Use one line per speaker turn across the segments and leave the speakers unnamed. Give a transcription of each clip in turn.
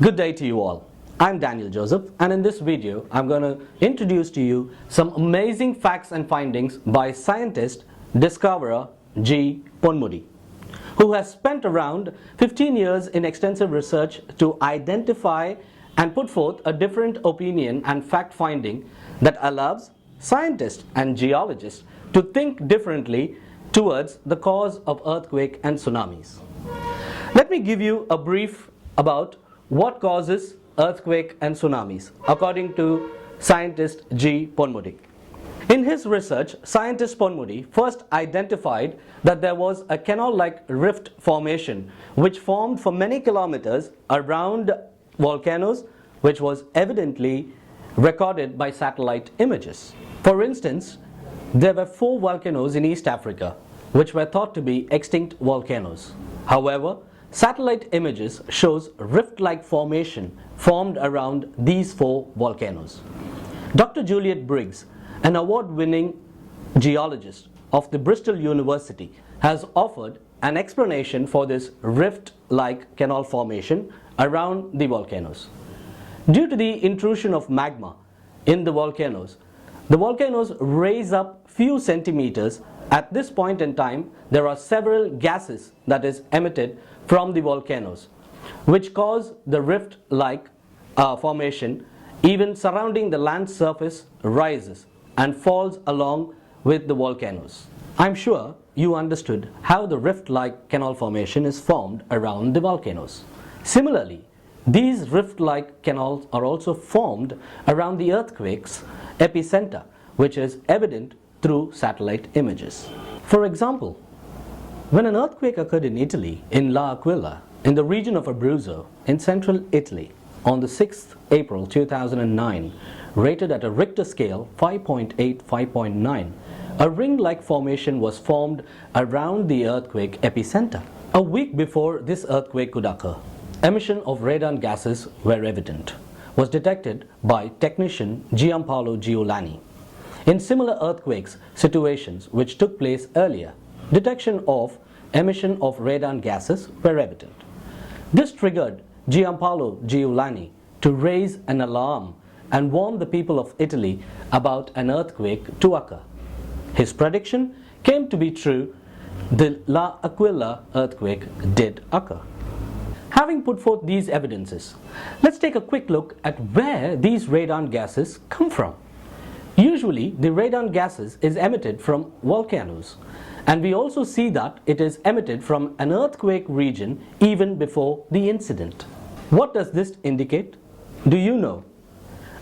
Good day to you all. I'm Daniel Joseph, and in this video I'm going to introduce to you some amazing facts and findings by scientist discoverer G.Ponmudi, who has spent around 15 years in extensive research to identify and put forth a different opinion and fact finding that allows scientists and geologists to think differently towards the cause of earthquake and tsunamis. Let me give you a brief about what causes earthquake and tsunamis according to scientist G.Ponmudi. In his research, scientist Ponmudi first identified that there was a canal-like rift formation which formed for many kilometers around volcanoes, which was evidently recorded by satellite images. For instance, there were 4 volcanoes in East Africa which were thought to be extinct volcanoes. However, satellite images shows rift-like formation formed around these 4 volcanoes. Dr. Juliet Briggs, an award-winning geologist of the Bristol University, has offered an explanation for this rift-like canal formation around the volcanoes. Due to the intrusion of magma in the volcanoes raise up few centimeters. At this point in time, there are several gases that is emitted from the volcanoes, which cause the rift-like formation. Even surrounding the land surface rises and falls along with the volcanoes. I'm sure you understood how the rift-like canal formation is formed around the volcanoes. Similarly, these rift-like canals are also formed around the earthquake's epicenter, which is evident through satellite images. For example, when an earthquake occurred in Italy, in L'Aquila, in the region of Abruzzo, in central Italy, on the 6th April 2009, rated at a Richter scale 5.8-5.9, a ring-like formation was formed around the earthquake epicenter. A week before this earthquake could occur, emission of radon gases were evident, was detected by technician Gianpaolo. In similar earthquakes situations which took place earlier, detection of emission of radon gases were evident. This triggered Gianpaolo to raise an alarm and warn the people of Italy about an earthquake to occur. His prediction came to be true. The L'Aquila earthquake did occur. Having put forth these evidences, let's take a quick look at where these radon gases come from. Usually, the radon gases is emitted from volcanoes, and we also see that it is emitted from an earthquake region even before the incident. What does this indicate? Do you know?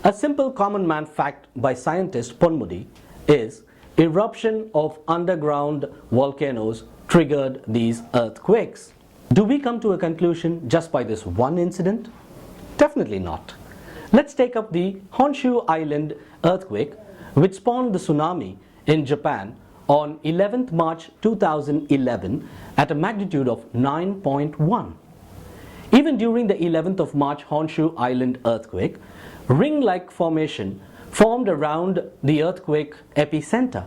A simple common man fact by scientist Ponmudi is eruption of underground volcanoes triggered these earthquakes. Do we come to a conclusion just by this one incident? Definitely not. Let's take up the Honshu Island earthquake, which spawned the tsunami in Japan on 11th March 2011 at a magnitude of 9.1. Even during the 11th of March Honshu Island earthquake, ring-like formation formed around the earthquake epicenter,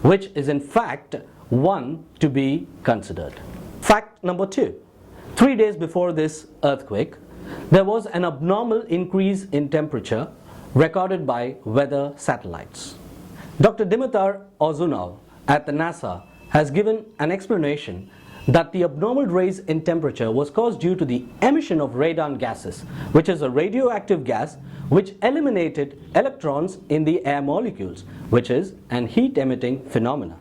which is in fact one to be considered. Fact number 2. 3 days before this earthquake, there was an abnormal increase in temperature recorded by weather satellites. Dr. Dimitar Ozunov at the NASA has given an explanation that the abnormal rise in temperature was caused due to the emission of radon gases, which is a radioactive gas which eliminated electrons in the air molecules, which is an heat-emitting phenomenon.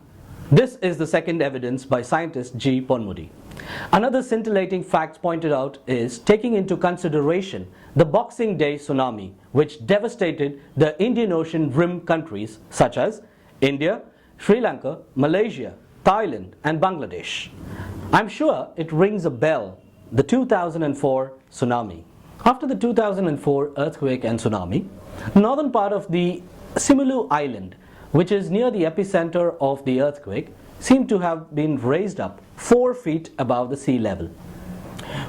This is the second evidence by scientist G.Ponmudi. Another scintillating fact pointed out is taking into consideration the Boxing Day tsunami, which devastated the Indian Ocean rim countries such as India, Sri Lanka, Malaysia, Thailand and Bangladesh. I'm sure it rings a bell, the 2004 tsunami. After the 2004 earthquake and tsunami, the northern part of the Simeulue Island, which is near the epicenter of the earthquake, seemed to have been raised up 4 feet above the sea level,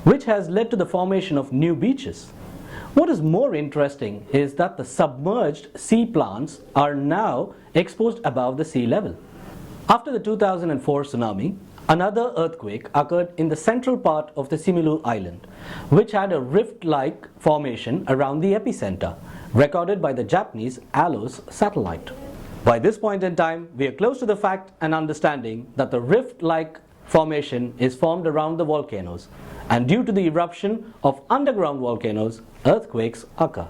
which has led to the formation of new beaches. What is more interesting is that the submerged sea plants are now exposed above the sea level. After the 2004 tsunami, Another earthquake occurred in the central part of the Similu Island, which had a rift-like formation around the epicenter, recorded by the Japanese ALOS satellite. By this point in time, we are close to the fact and understanding that the rift-like formation is formed around the volcanoes, and due to the eruption of underground volcanoes, earthquakes occur.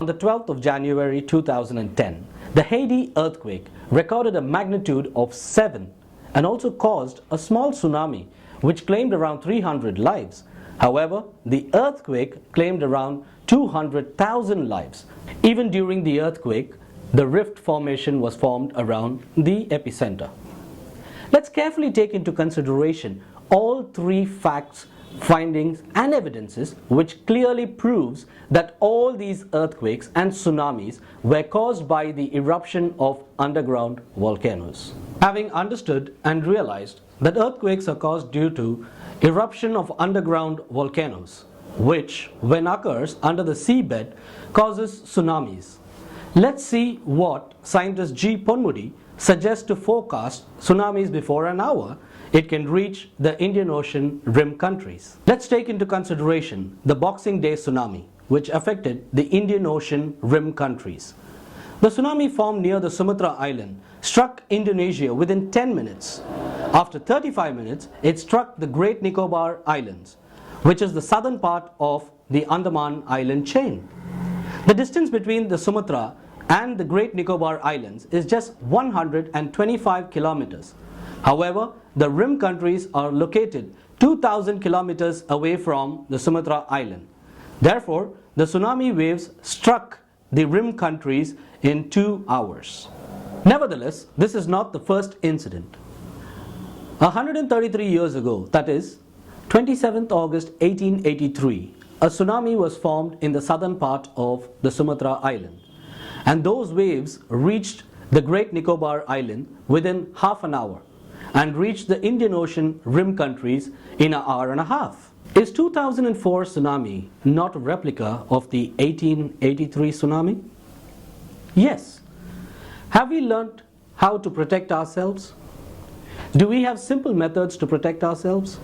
On the 12th of January 2010, the Haiti earthquake recorded a magnitude of 7 and also caused a small tsunami which claimed around 300 lives. However, the earthquake claimed around 200,000 lives. Even during the earthquake, the rift formation was formed around the epicenter. Let's carefully take into consideration all three facts, findings and evidences which clearly proves that all these earthquakes and tsunamis were caused by the eruption of underground volcanoes. Having understood and realized that earthquakes are caused due to eruption of underground volcanoes, which when occurs under the seabed causes tsunamis, let's see what scientist G.Ponmudi suggests to forecast tsunamis before an hour it can reach the Indian Ocean rim countries. Let's take into consideration the Boxing Day tsunami, which affected the Indian Ocean rim countries. The tsunami formed near the Sumatra island struck Indonesia within 10 minutes. After 35 minutes, it struck the Great Nicobar Islands, which is the southern part of the Andaman Island chain. The distance between the Sumatra and the Great Nicobar Islands is just 125 kilometers. However, the rim countries are located 2,000 kilometers away from the Sumatra Island. Therefore, the tsunami waves struck the rim countries in 2 hours. Nevertheless, this is not the first incident. 133 years ago, that is 27th August 1883, a tsunami was formed in the southern part of the Sumatra Island, and those waves reached the Great Nicobar Island within half an hour and reached the Indian Ocean rim countries in an hour and a half. Is 2004 tsunami not a replica of the 1883 tsunami? Yes. Have we learnt how to protect ourselves? Do we have simple methods to protect ourselves?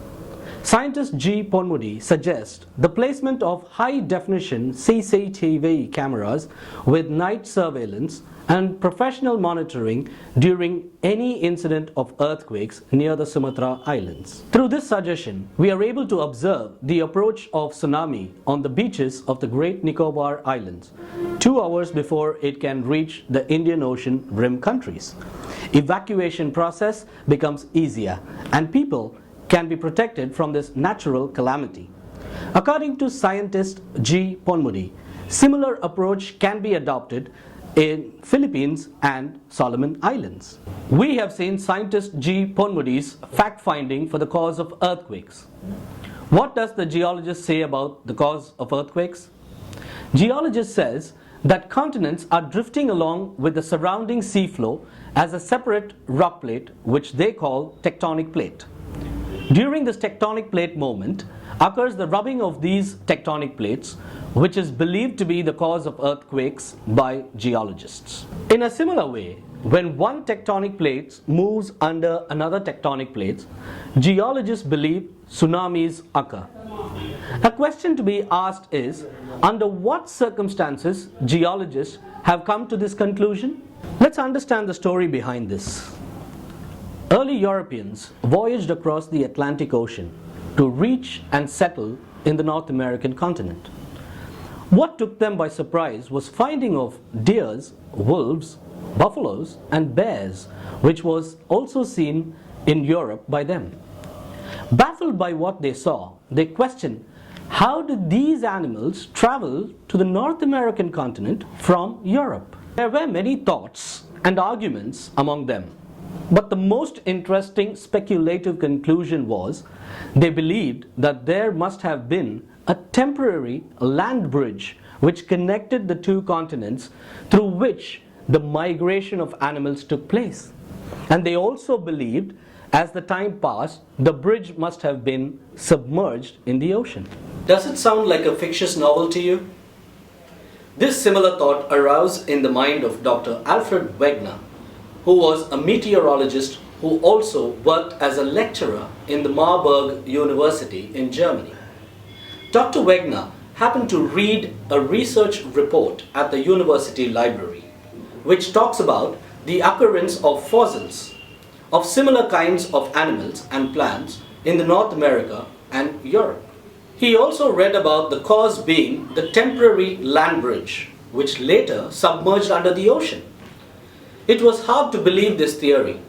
Scientist G.Ponmudi suggests the placement of high-definition CCTV cameras with night surveillance and professional monitoring during any incident of earthquakes near the Sumatra Islands. Through this suggestion, we are able to observe the approach of tsunami on the beaches of the Great Nicobar Islands 2 hours before it can reach the Indian Ocean rim countries. Evacuation process becomes easier and people can be protected from this natural calamity. According to scientist G.Ponmudi, similar approach can be adopted in Philippines and Solomon Islands. We have seen scientist G.Ponmudi's fact-finding for the cause of earthquakes. What does the geologist say about the cause of earthquakes? Geologist says that continents are drifting along with the surrounding seaflow as a separate rock plate, which they call tectonic plate. During this tectonic plate movement occurs the rubbing of these tectonic plates, which is believed to be the cause of earthquakes by geologists. In a similar way, when one tectonic plate moves under another tectonic plate, geologists believe tsunamis occur. A question to be asked is, under what circumstances geologists have come to this conclusion? Let's understand the story behind this. Early Europeans voyaged across the Atlantic Ocean to reach and settle in the North American continent. What took them by surprise was finding of deers, wolves, buffaloes and bears, which was also seen in Europe by them. Baffled by what they saw, they questioned how did these animals travel to the North American continent from Europe? There were many thoughts and arguments among them. But the most interesting speculative conclusion was they believed that there must have been a temporary land bridge which connected the two continents through which the migration of animals took place. And they also believed as the time passed, the bridge must have been submerged in the ocean. Does it sound like a fictitious novel to you? This similar thought arose in the mind of Dr. Alfred Wegener, who was a meteorologist who also worked as a lecturer in the Marburg University in Germany. Dr. Wegener happened to read a research report at the university library, which talks about the occurrence of fossils of similar kinds of animals and plants in the North America and Europe. He also read about the cause being the temporary land bridge, which later submerged under the ocean. It was hard to believe this theory,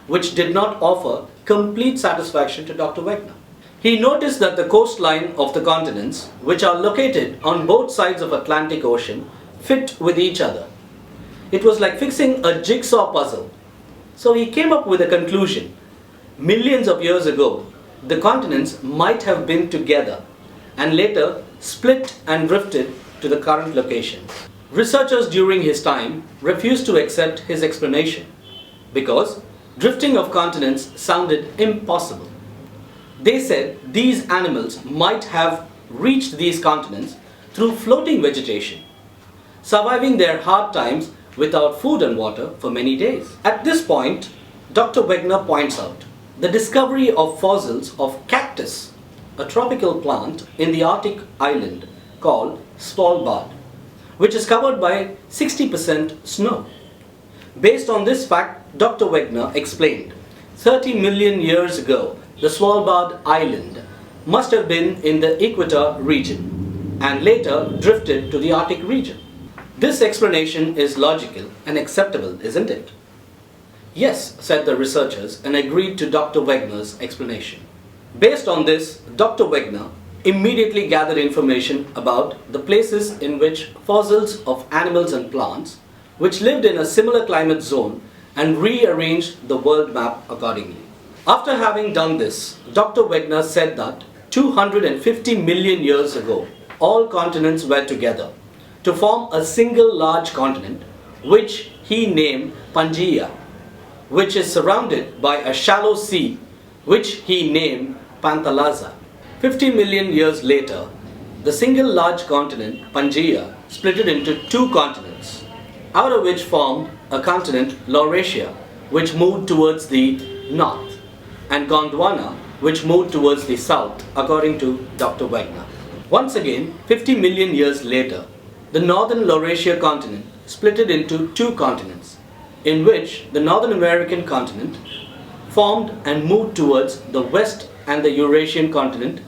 which did not offer complete satisfaction to Dr. Wegener. He noticed that the coastline of the continents, which are located on both sides of Atlantic Ocean, fit with each other. It was like fixing a jigsaw puzzle. So he came up with a conclusion. Millions of years ago, the continents might have been together and later split and drifted to the current locations. Researchers during his time refused to accept his explanation because drifting of continents sounded impossible. They said these animals might have reached these continents through floating vegetation, surviving their hard times without food and water for many days. At this point, Dr. Wegener points out the discovery of fossils of cactus, a tropical plant in the Arctic island called Svalbard, which is covered by 60% snow. Based on this fact, Dr. Wegener explained 30 million years ago, the Svalbard island must have been in the equator region and later drifted to the Arctic region. This explanation is logical and acceptable, isn't it? Yes, said the researchers and agreed to Dr. Wegener's explanation. Based on this, Dr. Wegener immediately gathered information about the places in which fossils of animals and plants which lived in a similar climate zone and rearranged the world map accordingly. After having done this, Dr. Wegener said that 250 million years ago, all continents were together to form a single large continent, which he named Pangaea, which is surrounded by a shallow sea, which he named Panthalassa. 50 million years later, the single large continent, Pangaea, split into two continents, out of which formed a continent, Laurasia, which moved towards the north, and Gondwana, which moved towards the south, according to Dr. Wegener. Once again, 50 million years later, the northern Laurasia continent split into two continents, in which the Northern American continent formed and moved towards the west and the Eurasian continent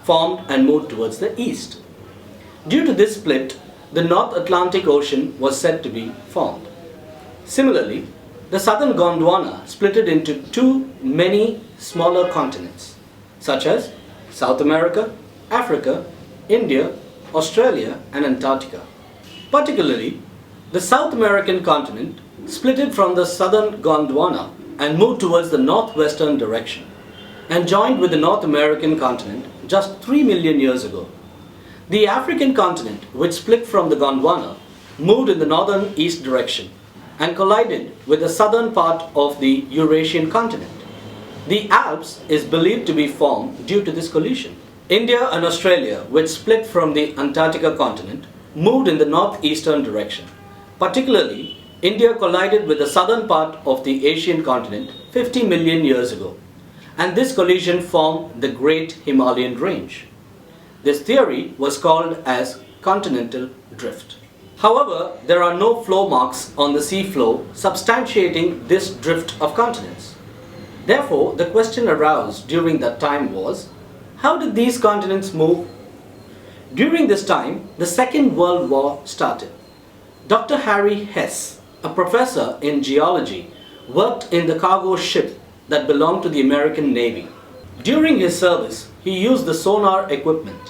formed and moved towards the east. Due to this split, the North Atlantic Ocean was said to be formed. Similarly, the southern Gondwana split into many smaller continents, such as South America, Africa, India, Australia, and Antarctica. Particularly, the South American continent split from the southern Gondwana and moved towards the northwestern direction and joined with the North American continent just 3 million years ago. The African continent, which split from the Gondwana, moved in the northern east direction and collided with the southern part of the Eurasian continent. The Alps is believed to be formed due to this collision. India and Australia, which split from the Antarctica continent, moved in the northeastern direction. Particularly, India collided with the southern part of the Asian continent 50 million years ago, and this collision formed the Great Himalayan Range. This theory was called as continental drift. However, there are no flow marks on the sea floor substantiating this drift of continents. Therefore, the question aroused during that time was, how did these continents move? During this time, the Second World War started. Dr. Harry Hess, a professor in geology, worked in the cargo ship that belonged to the American Navy. During his service, he used the sonar equipment,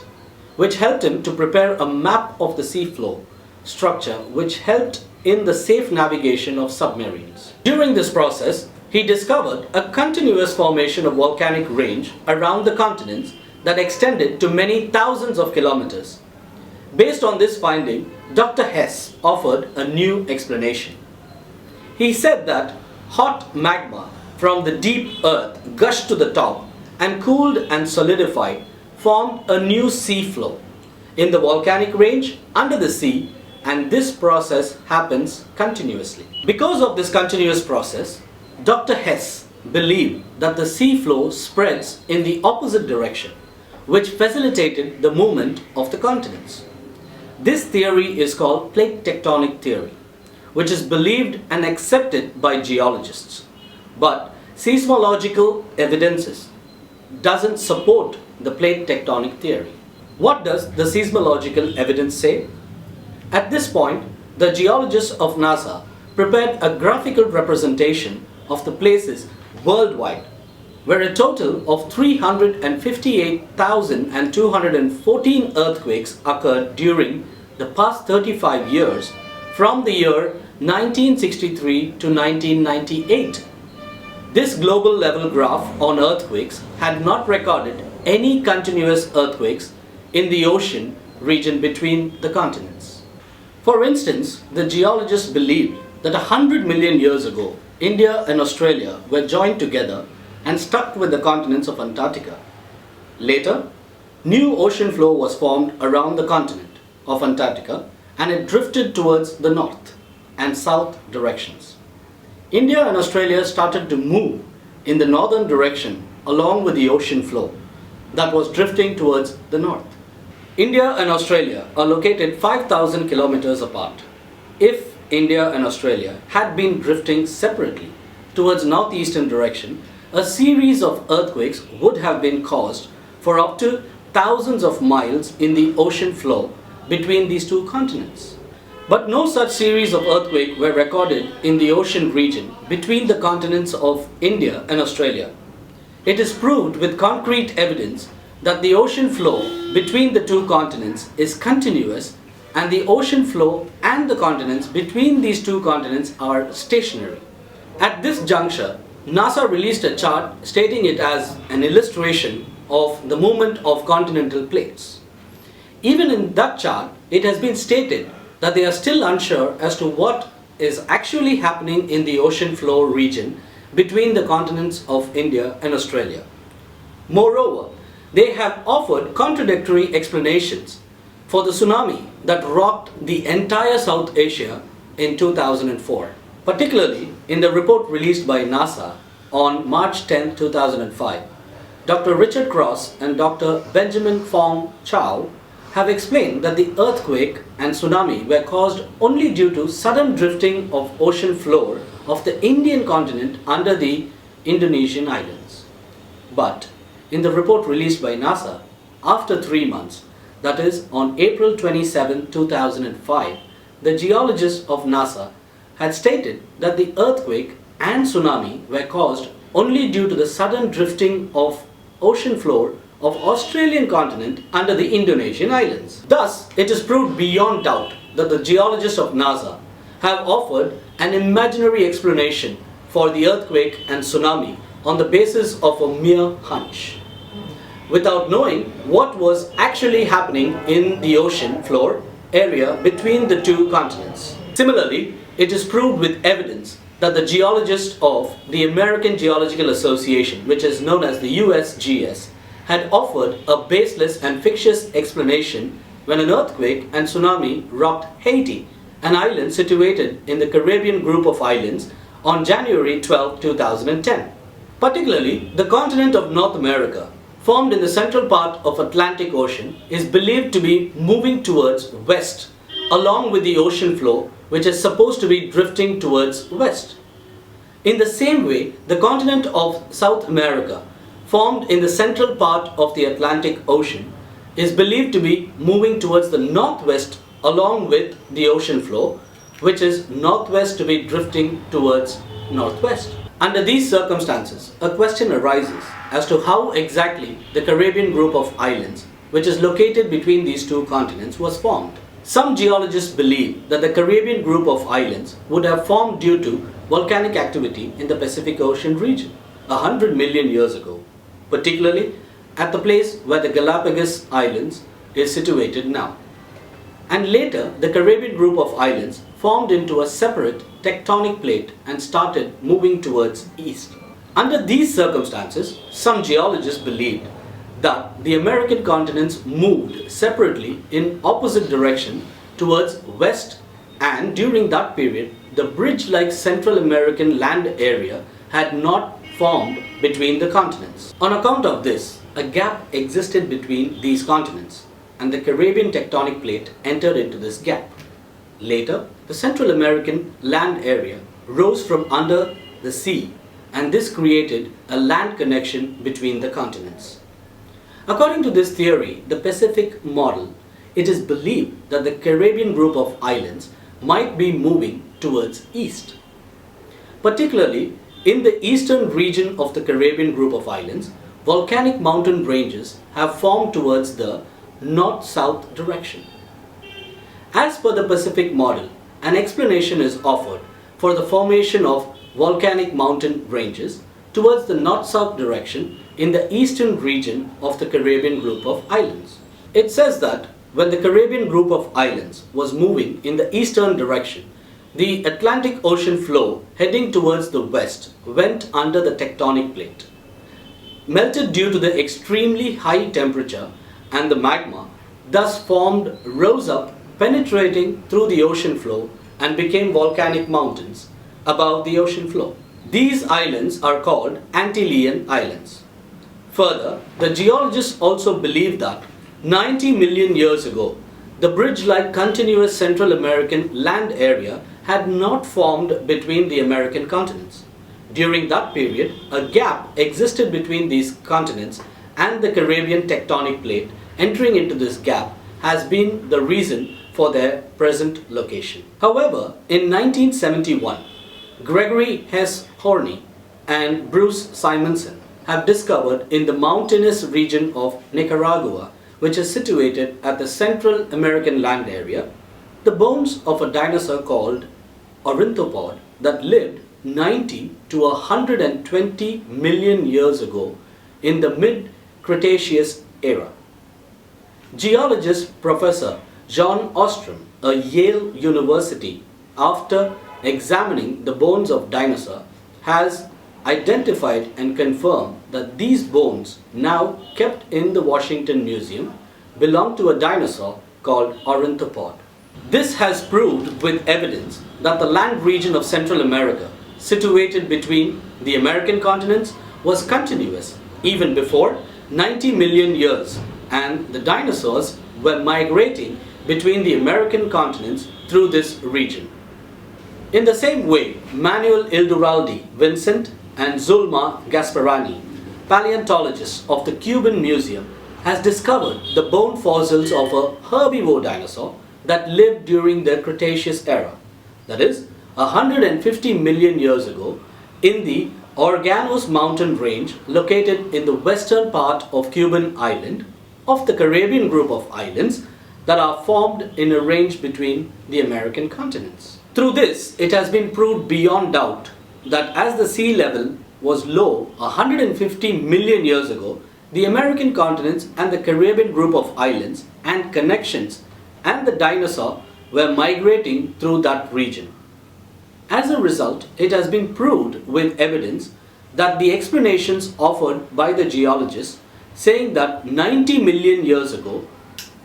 which helped him to prepare a map of the seafloor structure which helped in the safe navigation of submarines. During this process, he discovered a continuous formation of volcanic range around the continents that extended to many thousands of kilometers. Based on this finding, Dr. Hess offered a new explanation. He said that hot magma from the deep earth gushed to the top and cooled and solidified, formed a new seafloor in the volcanic range under the sea, and this process happens continuously. Because of this continuous process, Dr. Hess believed that the seafloor spreads in the opposite direction, which facilitated the movement of the continents. This theory is called plate tectonic theory, which is believed and accepted by geologists. But seismological evidences doesn't support the plate tectonic theory. What does the seismological evidence say? At this point, the geologists of NASA prepared a graphical representation of the places worldwide where a total of 358,214 earthquakes occurred during the past 35 years from the year 1963 to 1998. This global level graph on earthquakes had not recorded any continuous earthquakes in the ocean region between the continents. For instance, the geologists believed that 100 million years ago, India and Australia were joined together and stuck with the continents of Antarctica. Later, new ocean floor was formed around the continent of Antarctica and it drifted towards the north and south directions. India and Australia started to move in the northern direction along with the ocean floor that was drifting towards the north. India and Australia are located 5,000 kilometers apart. If India and Australia had been drifting separately towards northeastern direction, a series of earthquakes would have been caused for up to thousands of miles in the ocean floor between these two continents. But no such series of earthquakes were recorded in the ocean region between the continents of India and Australia. It is proved with concrete evidence that the ocean floor between the two continents is continuous and the ocean floor and the continents between these two continents are stationary. At this juncture, NASA released a chart stating it as an illustration of the movement of continental plates. Even in that chart, it has been stated that they are still unsure as to what is actually happening in the ocean floor region between the continents of India and Australia. Moreover, they have offered contradictory explanations for the tsunami that rocked the entire South Asia in 2004. Particularly in the report released by NASA on March 10, 2005, Dr. Richard Cross and Dr. Benjamin Fong Chow have explained that the earthquake and tsunami were caused only due to sudden drifting of ocean floor of the Indian continent under the Indonesian islands. But in the report released by NASA, after 3 months, that is on April 27, 2005, the geologists of NASA had stated that the earthquake and tsunami were caused only due to the sudden drifting of ocean floor of Australian continent under the Indonesian islands. Thus, it is proved beyond doubt that the geologists of NASA have offered an imaginary explanation for the earthquake and tsunami on the basis of a mere hunch, without knowing what was actually happening in the ocean floor area between the two continents. Similarly, it is proved with evidence that the geologists of the American Geological Association, which is known as the USGS, had offered a baseless and fictitious explanation when an earthquake and tsunami rocked Haiti, an island situated in the Caribbean group of islands, on January 12, 2010. Particularly, the continent of North America, formed in the central part of Atlantic Ocean, is believed to be moving towards west, along with the ocean floor, which is supposed to be drifting towards west. In the same way, the continent of South America, formed in the central part of the Atlantic Ocean, is believed to be moving towards the northwest along with the ocean floor, which is northwest to be drifting towards northwest. Under these circumstances, a question arises as to how exactly the Caribbean group of islands, which is located between these two continents, was formed. Some geologists believe that the Caribbean group of islands would have formed due to volcanic activity in the Pacific Ocean region 100 million years ago, particularly at the place where the Galapagos Islands is situated now. And later, the Caribbean group of islands formed into a separate tectonic plate and started moving towards east. Under these circumstances, some geologists believed that the American continents moved separately in opposite direction towards west, and during that period, the bridge-like Central American land area had not formed between the continents. On account of this, a gap existed between these continents, and the Caribbean tectonic plate entered into this gap. Later, the Central American land area rose from under the sea, and this created a land connection between the continents. According to this theory, the Pacific model, it is believed that the Caribbean group of islands might be moving towards east. Particularly, in the eastern region of the Caribbean group of islands, volcanic mountain ranges have formed towards the north-south direction. As per the Pacific model, an explanation is offered for the formation of volcanic mountain ranges towards the north-south direction in the eastern region of the Caribbean group of islands. It says that when the Caribbean group of islands was moving in the eastern direction, the Atlantic Ocean flow heading towards the west went under the tectonic plate. Melted due to the extremely high temperature, and the magma thus formed rose up, penetrating through the ocean flow and became volcanic mountains above the ocean flow. These islands are called Antillean islands. Further, the geologists also believe that 90 million years ago, the bridge-like continuous Central American land area had not formed between the American continents. During that period, a gap existed between these continents, and the Caribbean tectonic plate entering into this gap has been the reason for their present location. However, in 1971, Gregory Hess Horney and Bruce Simonson have discovered in the mountainous region of Nicaragua, which is situated at the Central American land area, the bones of a dinosaur called ornithopod that lived 90 to 120 million years ago in the mid-Cretaceous era. Geologist Professor John Ostrom, a Yale University, after examining the bones of dinosaur, has identified and confirmed that these bones, now kept in the Washington Museum, belong to a dinosaur called ornithopod. This has proved with evidence that the land region of Central America, situated between the American continents, was continuous even before 90 million years, and the dinosaurs were migrating between the American continents through this region. In the same way, Manuel Ilduraldi, Vincent, and Zulma Gasparani, paleontologists of the Cuban Museum, has discovered the bone fossils of a herbivore dinosaur that lived during the Cretaceous era, that is, 150 million years ago, in the Organos mountain range located in the western part of Cuban island of the Caribbean group of islands that are formed in a range between the American continents. Through this, it has been proved beyond doubt that as the sea level was low 150 million years ago, the American continents and the Caribbean group of islands and connections and the dinosaur were migrating through that region. As a result, it has been proved with evidence that the explanations offered by the geologists, saying that 90 million years ago,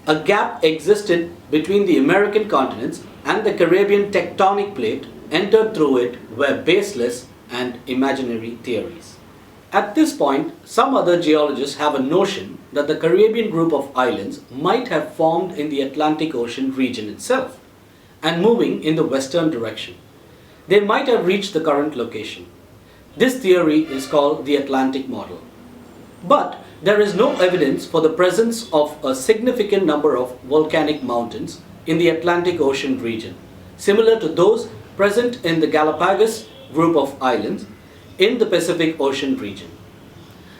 a gap existed between the American continents and the Caribbean tectonic plate entered through it, were baseless and imaginary theories. At this point, some other geologists have a notion that the Caribbean group of islands might have formed in the Atlantic Ocean region itself and moving in the western direction. They might have reached the current location. This theory is called the Atlantic model. But there is no evidence for the presence of a significant number of volcanic mountains in the Atlantic Ocean region, similar to those present in the Galapagos group of islands in the Pacific Ocean region.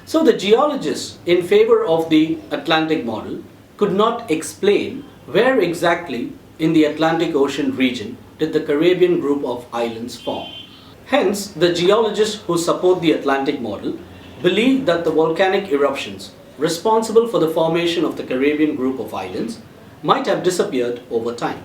So the geologists in favor of the Atlantic model could not explain where exactly in the Atlantic Ocean region did the Caribbean group of islands form. Hence, the geologists who support the Atlantic model believe that the volcanic eruptions responsible for the formation of the Caribbean group of islands might have disappeared over time.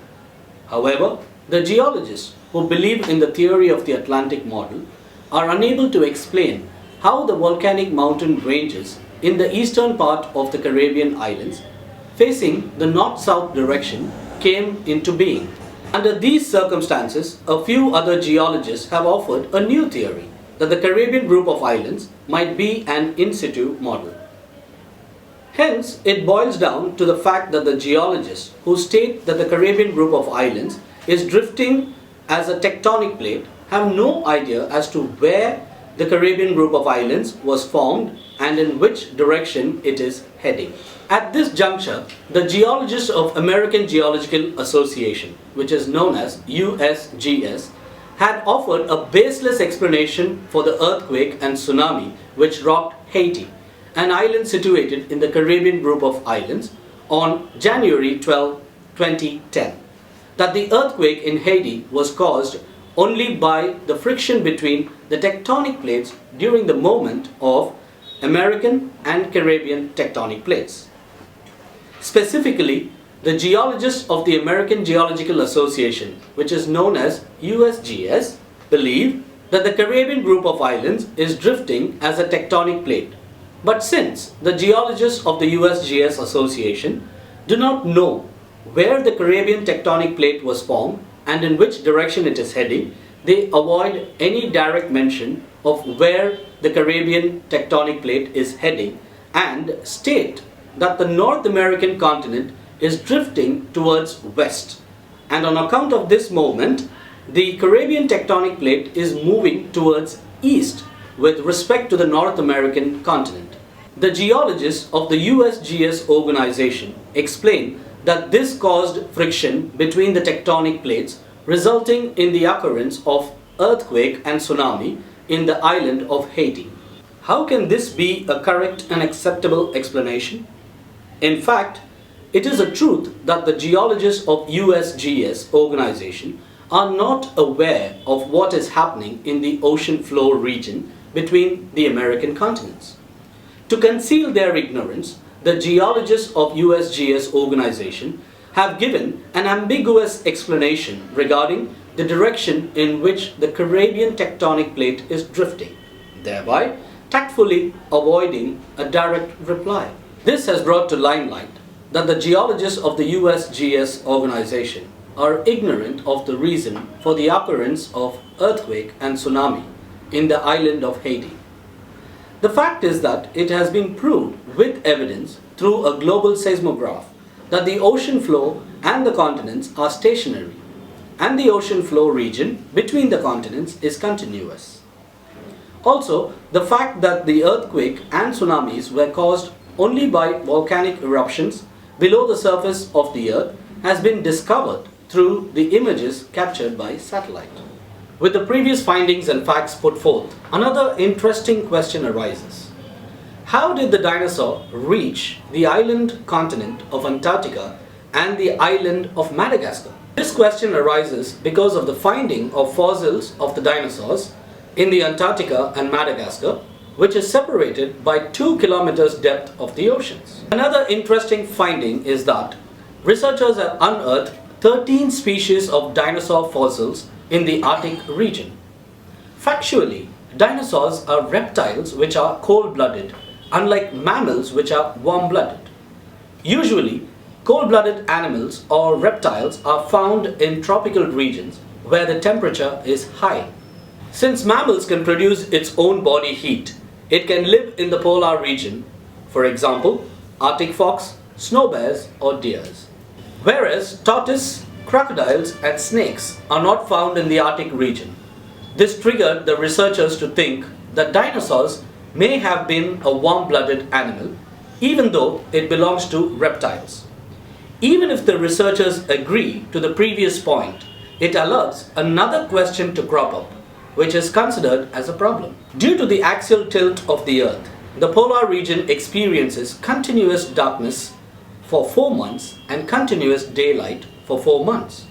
However, the geologists who believe in the theory of the Atlantic model are unable to explain how the volcanic mountain ranges in the eastern part of the Caribbean islands facing the north-south direction came into being. Under these circumstances, a few other geologists have offered a new theory, that the Caribbean group of islands might be an in situ model. Hence, it boils down to the fact that the geologists who state that the Caribbean group of islands is drifting as a tectonic plate have no idea as to where the Caribbean group of islands was formed and in which direction it is heading. At this juncture, the geologists of American Geological Association, which is known as USGS, had offered a baseless explanation for the earthquake and tsunami which rocked Haiti, an island situated in the Caribbean group of islands, on January 12, 2010. That the earthquake in Haiti was caused only by the friction between the tectonic plates during the movement of American and Caribbean tectonic plates. Specifically, the geologists of the American Geological Association, which is known as USGS, believe that the Caribbean group of islands is drifting as a tectonic plate. But since the geologists of the USGS Association do not know where the Caribbean tectonic plate was formed and in which direction it is heading, they avoid any direct mention of where the Caribbean tectonic plate is heading and state that the North American continent is drifting towards west, and on account of this movement, the Caribbean tectonic plate is moving towards east with respect to the North American continent. The geologists of the USGS organization explain that this caused friction between the tectonic plates, resulting in the occurrence of earthquake and tsunami in the island of Haiti. How can this be a correct and acceptable explanation? In fact, it is a truth that the geologists of USGS organization are not aware of what is happening in the ocean floor region between the American continents. To conceal their ignorance, the geologists of USGS organization have given an ambiguous explanation regarding the direction in which the Caribbean tectonic plate is drifting, thereby tactfully avoiding a direct reply. This has brought to limelight that the geologists of the USGS organization are ignorant of the reason for the occurrence of earthquake and tsunami in the island of Haiti. The fact is that it has been proved with evidence through a global seismograph that the ocean floor and the continents are stationary, and the ocean floor region between the continents is continuous. Also, the fact that the earthquake and tsunamis were caused only by volcanic eruptions below the surface of the earth has been discovered through the images captured by satellite. With the previous findings and facts put forth, another interesting question arises. How did the dinosaur reach the island continent of Antarctica and the island of Madagascar? This question arises because of the finding of fossils of the dinosaurs in the Antarctica and Madagascar, which is separated by 2 kilometers depth of the oceans. Another interesting finding is that researchers have unearthed 13 species of dinosaur fossils in the Arctic region. Factually, dinosaurs are reptiles which are cold-blooded, unlike mammals which are warm-blooded. Usually, cold-blooded animals or reptiles are found in tropical regions where the temperature is high. Since mammals can produce its own body heat, it can live in the polar region, for example, Arctic fox, snow bears or deers. Whereas tortoise, crocodiles and snakes are not found in the Arctic region. This triggered the researchers to think that dinosaurs may have been a warm-blooded animal, even though it belongs to reptiles. Even if the researchers agree to the previous point, it allows another question to crop up, which is considered as a problem. Due to the axial tilt of the Earth, the polar region experiences continuous darkness for 4 months and continuous daylight for 4 months.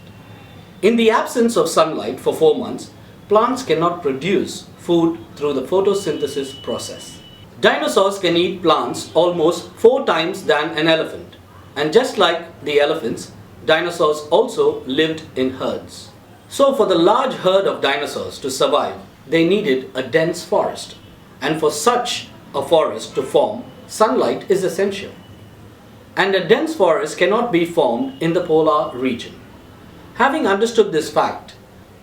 In the absence of sunlight for 4 months, plants cannot produce food through the photosynthesis process. Dinosaurs can eat plants almost 4 times than an elephant, and just like the elephants, dinosaurs also lived in herds. So for the large herd of dinosaurs to survive, they needed a dense forest, and for such a forest to form, sunlight is essential. And a dense forest cannot be formed in the polar region. Having understood this fact,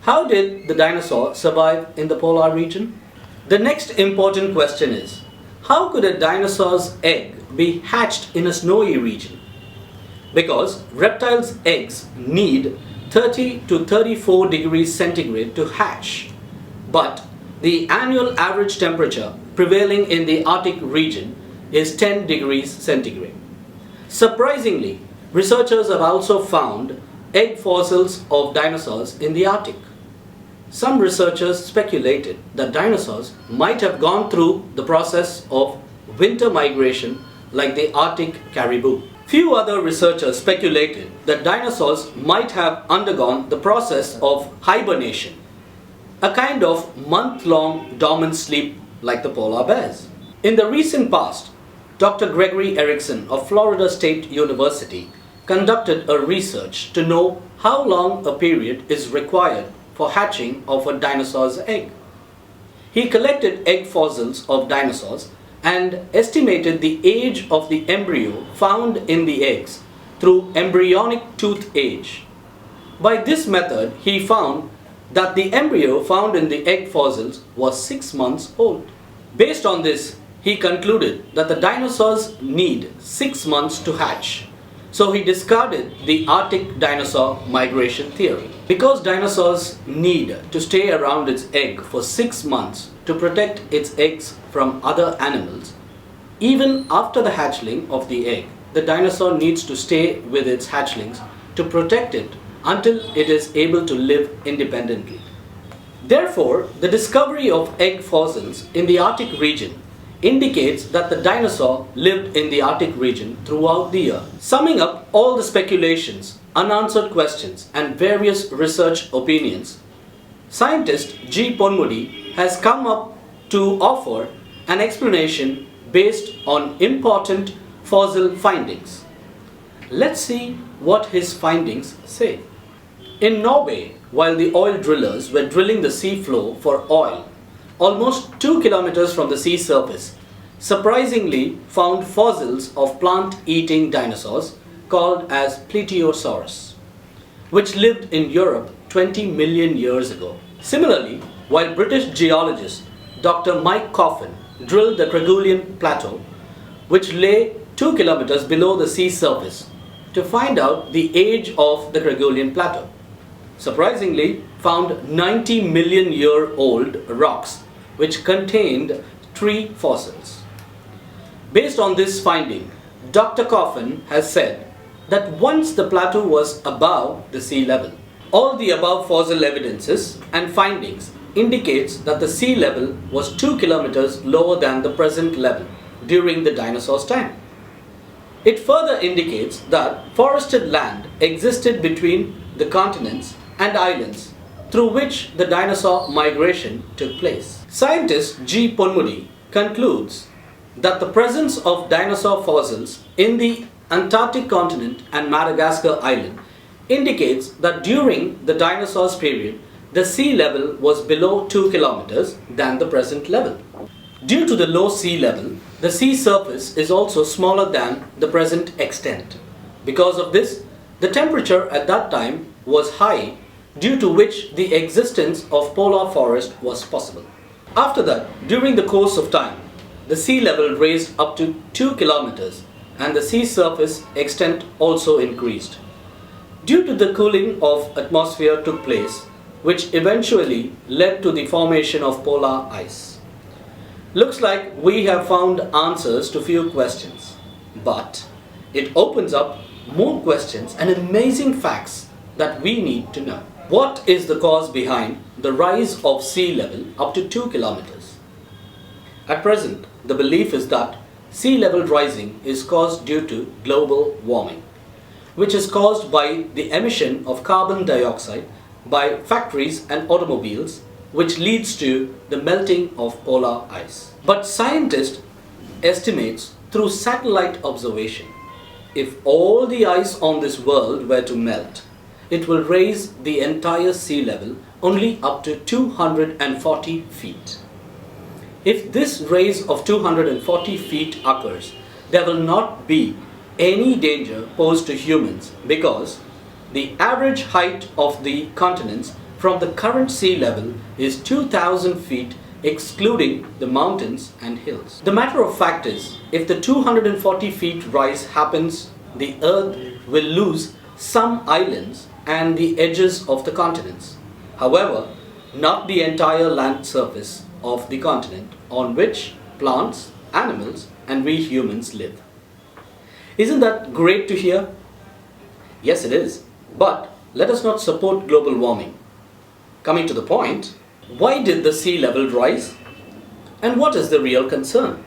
how did the dinosaur survive in the polar region? The next important question is, how could a dinosaur's egg be hatched in a snowy region? Because reptiles' eggs need 30 to 34 degrees centigrade to hatch, but the annual average temperature prevailing in the Arctic region is 10 degrees centigrade. Surprisingly, researchers have also found egg fossils of dinosaurs in the Arctic. Some researchers speculated that dinosaurs might have gone through the process of winter migration like the Arctic caribou. Few other researchers speculated that dinosaurs might have undergone the process of hibernation, a kind of month-long dormant sleep like the polar bears. In the recent past, Dr. Gregory Erickson of Florida State University conducted a research to know how long a period is required for hatching of a dinosaur's egg. He collected egg fossils of dinosaurs and estimated the age of the embryo found in the eggs through embryonic tooth age. By this method, he found that the embryo found in the egg fossils was 6 months old. Based on this, he concluded that the dinosaurs need 6 months to hatch. So he discarded the Arctic dinosaur migration theory. Because dinosaurs need to stay around its egg for 6 months to protect its eggs from other animals, even after the hatchling of the egg, the dinosaur needs to stay with its hatchlings to protect it until it is able to live independently. Therefore, the discovery of egg fossils in the Arctic region indicates that the dinosaur lived in the Arctic region throughout the year. Summing up all the speculations, unanswered questions, and various research opinions, scientist G.Ponmudi has come up to offer an explanation based on important fossil findings. Let's see what his findings say. In Norway, while the oil drillers were drilling the sea floor for oil, almost 2 kilometers from the sea surface, surprisingly found fossils of plant-eating dinosaurs called as Plesiosaurus, which lived in Europe 20 million years ago. Similarly, while British geologist Dr. Mike Coffin drilled the Kerguelen Plateau, which lay 2 kilometers below the sea surface, to find out the age of the Kerguelen Plateau, surprisingly found 90 million year old rocks which contained 3 fossils. Based on this finding, Dr. Coffin has said that once the plateau was above the sea level, all the above fossil evidences and findings indicates that the sea level was 2 kilometers lower than the present level during the dinosaurs' time. It further indicates that forested land existed between the continents and islands through which the dinosaur migration took place. Scientist G.Ponmudi concludes that the presence of dinosaur fossils in the Antarctic continent and Madagascar island indicates that during the dinosaurs period, the sea level was below 2 kilometers than the present level. Due to the low sea level, the sea surface is also smaller than the present extent. Because of this, the temperature at that time was high, due to which the existence of polar forest was possible. After that, during the course of time, the sea level raised up to 2 kilometers and the sea surface extent also increased. Due to the cooling of atmosphere took place, which eventually led to the formation of polar ice. Looks like we have found answers to few questions, but it opens up more questions and amazing facts that we need to know. What is the cause behind the rise of sea level up to 2 kilometers? At present, the belief is that sea level rising is caused due to global warming, which is caused by the emission of carbon dioxide by factories and automobiles, which leads to the melting of polar ice. But scientists estimates through satellite observation, if all the ice on this world were to melt, it will raise the entire sea level only up to 240 feet. If this rise of 240 feet occurs, there will not be any danger posed to humans because the average height of the continents from the current sea level is 2000 feet excluding the mountains and hills. The matter of fact is, if the 240 feet rise happens, the earth will lose some islands and the edges of the continents. However, not the entire land surface of the continent on which plants, animals, and we humans live. Isn't that great to hear? Yes, it is. But let us not support global warming. Coming to the point, why did the sea level rise? And what is the real concern?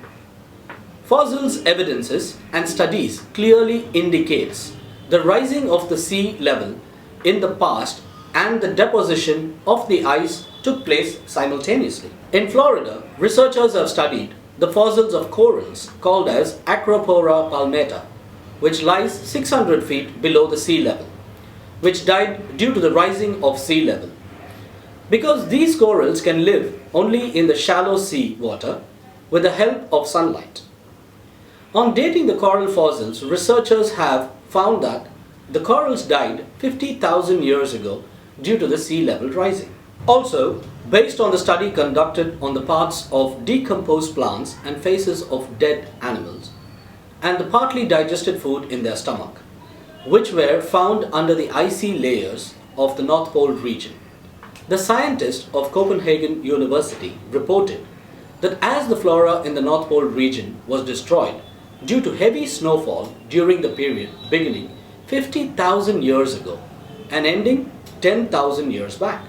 Fossils, evidences, and studies clearly indicates the rising of the sea level in the past and the deposition of the ice took place simultaneously. In Florida, researchers have studied the fossils of corals called as Acropora palmata, which lies 600 feet below the sea level, which died due to the rising of sea level. Because these corals can live only in the shallow sea water with the help of sunlight. On dating the coral fossils, researchers have found that the corals died 50,000 years ago due to the sea level rising. Also, based on the study conducted on the parts of decomposed plants and faces of dead animals, and the partly digested food in their stomach, which were found under the icy layers of the North Pole region, the scientists of Copenhagen University reported that as the flora in the North Pole region was destroyed due to heavy snowfall during the period beginning 50,000 years ago and ending 10,000 years back,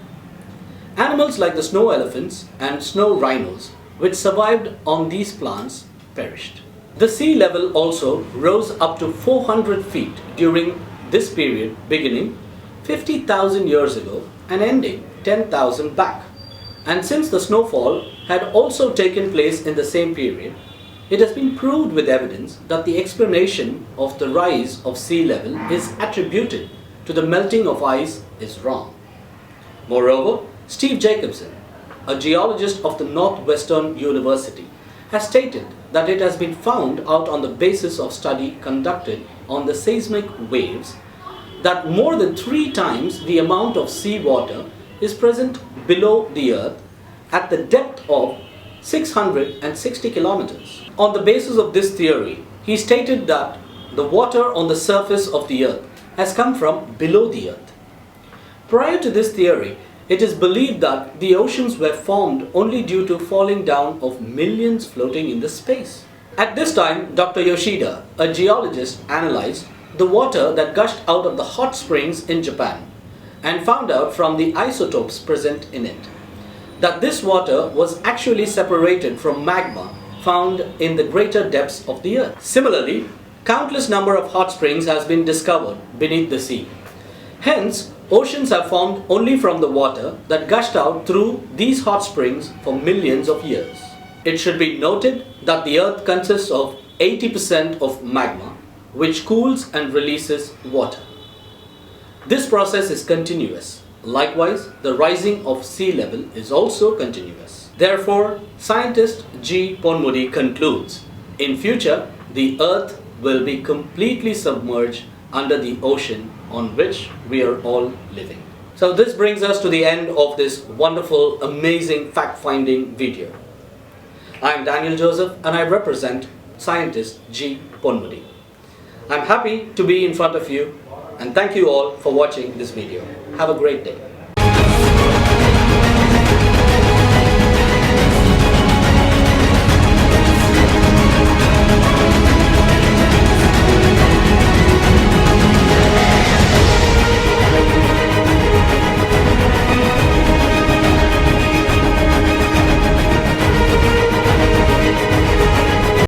animals like the snow elephants and snow rhinos which survived on these plants perished. The sea level also rose up to 400 feet during this period beginning 50,000 years ago and ending 10,000 back. And since the snowfall had also taken place in the same period, it has been proved with evidence that the explanation of the rise of sea level is attributed to the melting of ice is wrong. Moreover, Steve Jacobson, a geologist of the Northwestern University, has stated that it has been found out on the basis of study conducted on the seismic waves that more than 3 times the amount of seawater is present below the earth at the depth of 660 kilometers. On the basis of this theory, he stated that the water on the surface of the earth has come from below the earth. Prior to this theory, it is believed that the oceans were formed only due to falling down of millions floating in the space. At this time, Dr. Yoshida, a geologist, analyzed the water that gushed out of the hot springs in Japan and found out from the isotopes present in it that this water was actually separated from magma found in the greater depths of the earth. Similarly, countless number of hot springs has been discovered beneath the sea. Hence, oceans have formed only from the water that gushed out through these hot springs for millions of years. It should be noted that the earth consists of 80% of magma, which cools and releases water. This process is continuous. Likewise, the rising of sea level is also continuous. Therefore, scientist G.Ponmudi concludes, in future, the earth will be completely submerged under the ocean on which we are all living. So this brings us to the end of this wonderful, amazing fact-finding video. I am Daniel Joseph and I represent scientist G.Ponmudi. I'm happy to be in front of you and thank you all for watching this video. Have a great day.